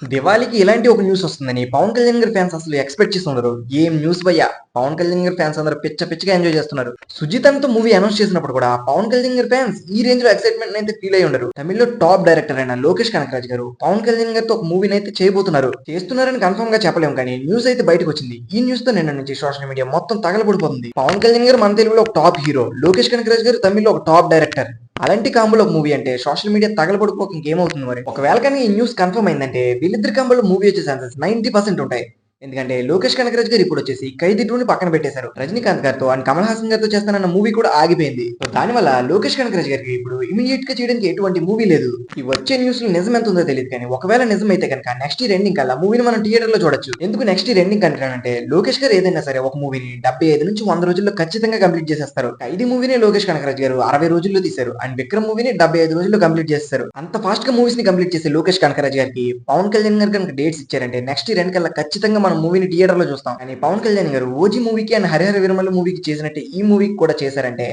దివాళీకి ఇలాంటి ఒక న్యూస్ వస్తుందని పవన్ కళ్యాణ్ గారి ఫ్యాన్స్ అసలు ఎక్స్పెక్ట్ చేసి ఉండరు. ఏం న్యూస్ భయ్యా! పవన్ కళ్యాణ్ గారి ఫ్యాన్స్ అందరూ పిచ్చగా ఎంజాయ్ చేస్తున్నారు. సుజితంతో మూవీ అనౌన్స్ చేసినప్పుడు కూడా పవన్ కళ్యాణ్ గారి ఫ్యాన్స్ ఈ రేంజ్ లో ఎక్సైట్మెంట్ అయితే ఫీల్ అయి ఉండరు. తమిళ్లో టాప్ డైరెక్టర్ అయిన లోకేష్ కనకరాజ్ గారు పవన్ కళ్యాణ్ గారితో ఒక మూవీని అయితే చేయబోతున్నారు. చేస్తున్నారని కన్ఫర్మ్ గా చెప్పలేము, కానీ న్యూస్ అయితే బయటకు వచ్చింది. ఈ న్యూస్ తో నిన్న నుంచి సోషల్ మీడియా మొత్తం తగలబడిపోతుంది. పవన్ కళ్యాణ్ గారు మన తెలుగులో ఒక టాప్ హీరో, లోకేష్ కనకరాజ్ గారు తమిళ్లో ఒక టాప్ డైరెక్టర్. అలాంటి కాంబోలో మూవీ అంటే సోషల్ మీడియా తగలబడిపోక ఇంకేమవుతుంది మరి. ఒకవేళ కానీ ఈ న్యూస్ కన్ఫర్మ్ అయిందంటే వీళ్ళిద్దరి కాంబోలో మూవీ వచ్చే ఛాన్సెస్ 90% ఉంటాయి. ఎందుకంటే లోకేష్ కనకరాజ్ గారు ఇప్పుడు వచ్చేసి ఖైదీ 2ని పక్కన పెట్టేశారు. రజనీకాంత్ గారితో అండ్ కమల్ హాసన్ గారితో చేస్తానన్న మూవీ కూడా ఆగిపోయింది. సో దానివల్ల లోకేష్ కనకరాజ్ గారికి ఇప్పుడు ఇమీడియట్ గా చేయడానికి ఎటువంటి మూవీ లేదు. ఈ వచ్చే న్యూస్ లో నిజం ఎంత ఉందో తెలియదు, కానీ ఒకవేళ నిజం అయితే కనుక నెక్స్ట్ ఇయర్ ఎండింగ్ కల్లా మూవీని మనం థియేటర్ లో చూడొచ్చు. ఎందుకు నెక్స్ట్ ఇయర్ ఎండింగ్ కంటున్నానంటే లోకేష్ గారు ఏదైనా సరే ఒక మూవీని 75 నుంచి 100 రోజుల్లో ఖచ్చితంగా కంప్లీట్ చేసేస్తారు. ఖైదీ మూవీని లోకేష్ కనకరాజ్ గారు 60 రోజుల్లో తీశారు అండ్ విక్రమ్ మూవీని 75 రోజుల్లో కంప్లీట్ చేస్తారు. అంత ఫాస్ట్ గా మూవీస్ ని కంప్లీట్ చేసే లోకేష్ కనకరాజ్ గారికి పవన్ కళ్యాణ్ గారు కనుక డేట్స్ ఇచ్చారంటే నెక్స్ట్ ఇయర్ ఎండ్ కల్లా ఖచ్చితంగా మనం మూవీని థియేటర్ లో చూస్తాం. కానీ పవన్ కళ్యాణ్ గారు ఓజీ మూవీకి అండ్ హరిహర వీరమల్లు మూవీకి చేసినట్టే ఈ మూవీకి కూడా చేశారంటే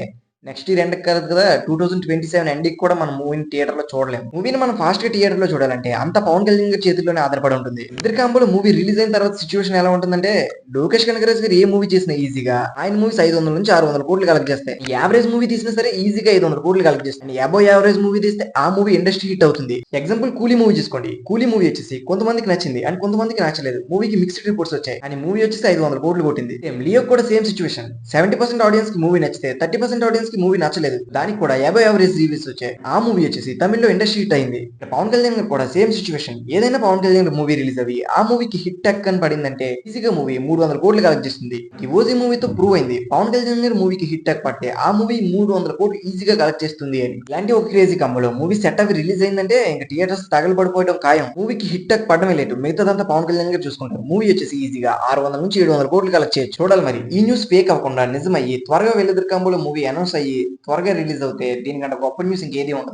నెక్స్ట్ ఇయర్ ఎండ్ కదా 2027 ఎండింగ్ కూడా మనం మూవీని థియేటర్ లో చూడలేము. మూవీని మనం ఫాస్ట్ గా థియేటర్ లో చూడాలంటే అంత పవన్ కళ్యాణ్ గారి చేతిలోనే ఆధారపడి ఉంటుంది. ఇద్దరు కాంబోలో మూవీ రిలీజ్ అయిన తర్వాత సిచ్యువేషన్ ఎలా ఉంటుందంటే లోకేష్ కనకరాజ్ గారు ఏ మూవీ చేసినా ఈజీగా ఆయన మూవీస్ 500 నుంచి 600 కోట్లు కలెక్ట్ చేస్తాయి. యావరేజ్ మూవీ తీసినా సరే ఈజీగా 500 కోట్లు కలెక్ట్ చేస్తాయి. అబో యావరేజ్ మూవీ తీస్తే ఆ మూవీ ఇండస్ట్రీ హిట్ అవుతుంది. ఎగ్జాంపుల్ కూలీ మూవీ చూసుకోండి. కూలీ మూవీ వచ్చేసి కొంతమందికి నచ్చింది అండ్ కొంతమందికి నచ్చలేదు. మూవీకి మిక్స్డ్ రిపోర్ట్స్ వచ్చాయి అని మూవీ వచ్చేసి 500 కోట్లు కొట్టింది. లియో కూడా సేమ్ సిచ్యువేషన్. 70% ఆడియన్స్ కి మూవీ నచ్చితే 30% ఆడియన్స్ కి మూవీ నచ్చలేదు. దానికి కూడా యావరేజ్ రివ్యూస్ వచ్చాయి. ఆ మూవీ వచ్చేసి తమిళ్లో ఇండస్ట్రీ హిట్ అయింది. పవన్ కళ్యాణ్ గారు కూడా సేమ్ సిచ్యువేషన్. ఏదైనా పవన్ కళ్యాణ్ మూవీ రిలీజ్ అవి ఆ మూవీకి హిట్ టక్ అని పడిందంటే ఈజీగా మూవీ 300 కోట్లు కలెక్ట్ చేస్తుంది. ఈ ఓజీ మూవీతో ప్రూవ్ అయింది పవన్ కళ్యాణ్ గారు మూవీకి హిట్ టక్ పడితే ఆ మూవీ 300 కోట్లు ఈజీగా కలెక్ట్ చేస్తుంది అని. ఇలాంటి ఒక క్రేజీ కమ్మలో మూవీ సెట్ అవి రిలీజ్ అయిందంటే ఇంకా థియేటర్స్ తగలబడిపోవడం ఖాయం. మూవీకి హిట్ టక్ పడమే లేదు, మిగతాదంతా పవన్ కళ్యాణ్ గారు చూసుకుంటారు. మూవీ వచ్చేసి ఈజీగా 600 నుంచి 700 కోట్లు కలెక్ట్ చేయొచ్చు. చూడాలి మరి ఈ న్యూస్ ఫేక్ అవ్వకుండా నిజమయ్యి త్వరగా వెళ్ళిద్దరు కాంబోలో మూవీ అనౌన్స్ అయ్యి త్వరగా రిలీజ్ అవుతే దీనికంటే గొప్ప న్యూస్ ఇంకేది ఉండదు.